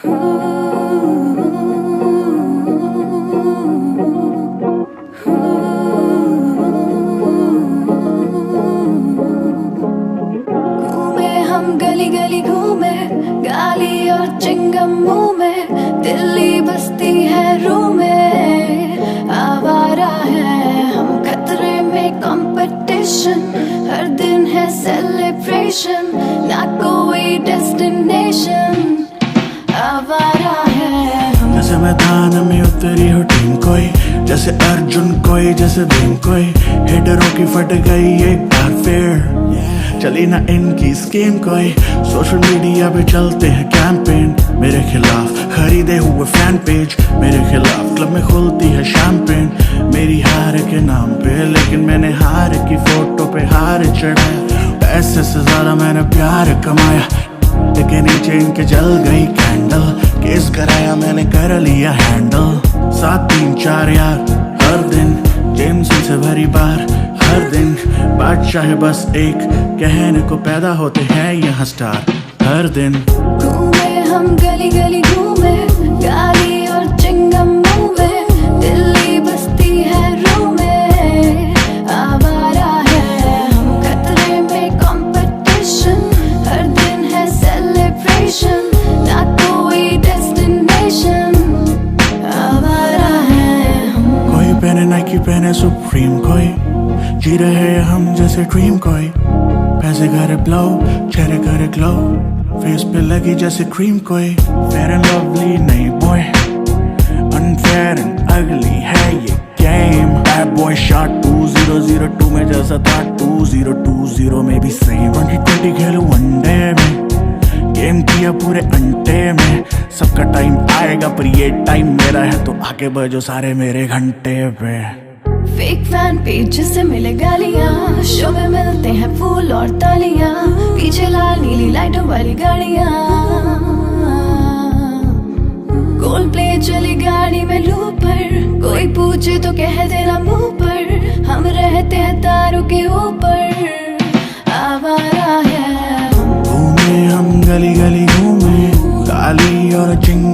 हम गली गली घूमे, गाली और चिंगम मुंह में, दिल्ली बसती है रूह में। आवारा है हम, खतरे में कंपटीशन, हर दिन है सेलिब्रेशन, ना कोई डेस्टिनेशन। आवारा है हम। जैसे मैदान में उतरी हो टीम कोई, जैसे अर्जुन कोई, जैसे भीम कोई, हिटरों की फट गई एक बार फिर, चली ना इनकी स्कीम कोई। सोशल मीडिया पे चलते हैं कैंपेन मेरे खिलाफ, खरीदे हुए फैन पेज मेरे खिलाफ, क्लब में खुलती है शैंपेन मेरी हार के नाम पे। लेकिन मैंने हार की फोटो पे हार चढ़ाया, पैसे से ज्यादा मैंने प्यार कमाया, लेकिन नीचे इनके जल गई कैंडल। केस कराया मैंने, कर लिया हैंडल। 7 3 4 यार हर दिन, जेम्स से भरी बार हर दिन, बादशाह है बस एक, कहने को पैदा होते हैं यहाँ स्टार हर दिन। घूमे हम गली गली घूमे, गाली और चिंगम मुंह में, दिल्ली बसती है रूह में। आवारा है हम, खतरे में कंपटीशन, हर दिन है सेलिब्रेशन, ना कोई डेस्टिनेशन। आवारा है हम। कोई पहने नाइकी पहने सुप्रीम कोई, जी रहे हम जैसे ड्रीम कोई, पैसे करे ब्लो चेहरे करे ग्लो, फेस पे लगी जैसे क्रीम कोई। फेयर एंड लवली नहीं बॉय, अनफेयर एंड अगली है ये गेम। बैड बॉय शॉट 2002 में जैसा था 2020 में भी सेम। 2020 खेलू वनडे में, गेम किया पूरे अंटे में। सबका टाइम आएगा पर ये टाइम मेरा है, तो आगे बढ़ो सारे मेरे घंटे पे। फेक फैन पेज से मिले गालियां, शो में मिलते हैं फूल और तालियां, पीछे लाल नीली लाइटों वाली गाड़ियां। गोल प्ले चली गाड़ी में लूप पर, कोई पूछे तो कह देना मुंह पर, हम रहते हैं तारों के ऊपर। आवारा है हम। घूमे हम गली गली घूमे, गाली और चिंग